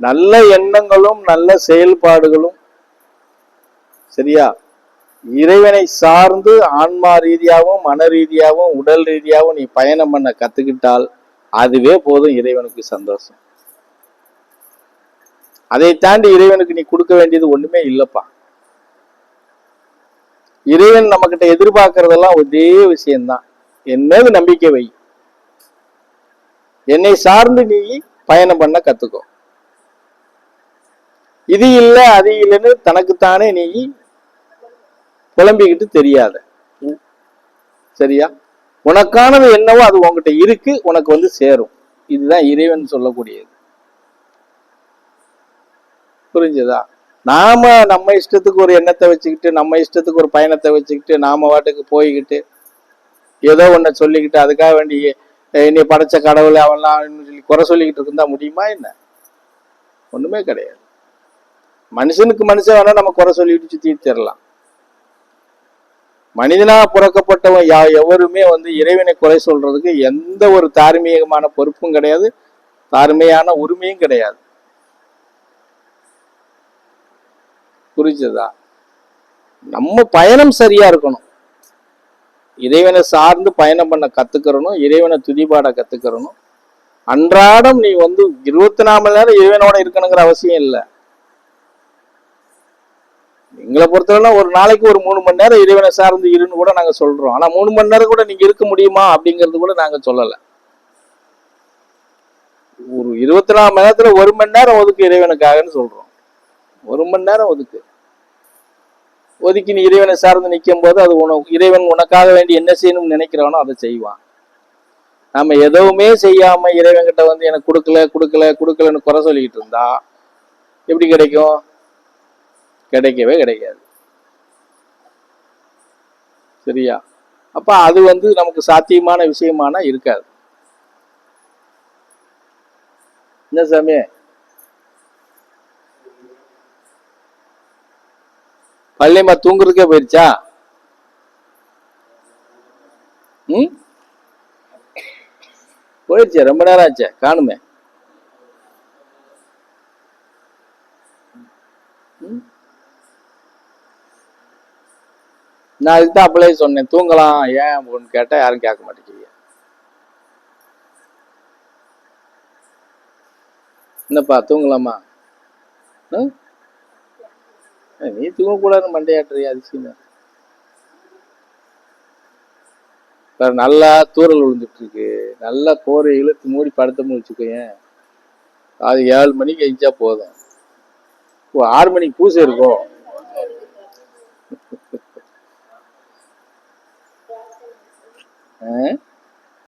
நல்ல எண்ணங்களும் நல்ல செயல்பாடுகளும் சரியா இறைவனை சார்ந்து ஆன்மா ரீதியாகவும் மன ரீதியாகவும் உடல் ரீதியாகவும் நீ பயணம் பண்ண கத்துக்கிட்டால் அதுவே போதும் இறைவனுக்கு சந்தோஷம். அதை தாண்டி இறைவனுக்கு நீ கொடுக்க வேண்டியது ஒண்ணுமே இல்லப்பா. இறைவன் நம்ம கிட்ட எதிர்பார்க்கறதெல்லாம் ஒரே விஷயம்தான், என் மீது நம்பிக்கை வை, என்னை சார்ந்து நீ பயணம் பண்ண கத்துக்கோ. இது இல்லை அது இல்லைன்னு தனக்குத்தானே நீ புலம்பிக்கிட்டு தெரியாத. சரியா? உனக்கானது என்னவோ அது உங்ககிட்ட இருக்கு, உனக்கு வந்து சேரும். இதுதான் இறைவன் சொல்லக்கூடியது. புரிஞ்சதா? நாம நம்ம இஷ்டத்துக்கு ஒரு எண்ணத்தை வச்சுக்கிட்டு நம்ம இஷ்டத்துக்கு ஒரு பயணத்தை வச்சுக்கிட்டு நாம வாட்டுக்கு போய்கிட்டு ஏதோ ஒன்ன சொல்லிக்கிட்டு அதுக்காக வேண்டி என்னை படைச்ச கடவுளை அவன்லாம் சொல்லி குறை சொல்லிக்கிட்டு இருந்தா முடியுமா என்ன? ஒண்ணுமே கிடையாது. மனுஷனுக்கு மனுஷன் வேணா நம்ம குறை சொல்லிட்டு சுத்திட்டு தரலாம். மனிதனா புறக்கப்பட்டவன் எவருமே வந்து இறைவனை குறை சொல்றதுக்கு எந்த ஒரு தார்மீகமான பொறுப்பும் கிடையாது, தார்மையான உரிமையும் கிடையாது. புரிஞ்சதா? நம்ம பயணம் சரியா இருக்கணும், இறைவனை சார்ந்து பயணம் பண்ண கத்துக்கிறணும், இறைவனை துதிபாட கத்துக்கிறணும். அன்றாடம் நீ வந்து 24 மணி நேரம் இறைவனோட இருக்கணுங்கிற அவசியம் இல்லை. எங்களை பொறுத்தவரை ஒரு நாளைக்கு ஒரு 3 மணி நேரம் இறைவனை சார்ந்து இருன்னு கூட நாங்க சொல்றோம். ஆனா 3 மணி நேரம் கூட நீங்க இருக்க முடியுமா அப்படிங்கிறது கூட நாங்க சொல்லல. ஒரு 24 மணி நேரத்துல 1 மணி நேரம் ஒதுக்கு இறைவனுக்காகன்னு சொல்றோம். 1 மணி நேரம் ஒதுக்கி நீ இறைவனை சார்ந்து நிற்கும் போது அது இறைவன் உனக்காக வேண்டி என்ன செய்யணும்னு நினைக்கிறவனோ அதை செய்வான். நம்ம எதுவுமே செய்யாம இறைவன் கிட்ட வந்து எனக்கு கொடுக்கலன்னு குறை சொல்லிக்கிட்டு இருந்தா எப்படி கிடைக்கும்? கிடைக்கவே கிடைக்காது. சரியா? அப்ப அது வந்து நமக்கு சாத்தியமான விஷயமானா இருக்காது. என்ன சாமி? பள்ளியம்மா தூங்குறதுக்கே போயிருச்சா? போயிடுச்சு, ரொம்ப நேரம் ஆச்சு, காணுமே. நான் அதுதான் அப்பளே சொன்னேன், தூங்கலாம் ஏன் அப்படின்னு கேட்டா யாரும் கேட்க மாட்டேங்கிறீங்க. என்னப்பா தூங்கலாமா? நீ தூங்கக்கூடாதுன்னு மண்டையாட்டுறியா? அதிசயம். நல்லா தூரல் விழுந்துட்டு இருக்கு, நல்லா கோரை இழுத்து மூடி படுத்தமுன்னு வச்சுக்கோயேன். அது 7 மணிக்கு எழுந்தா போதும். 6 மணிக்கு பூசை இருக்கும்.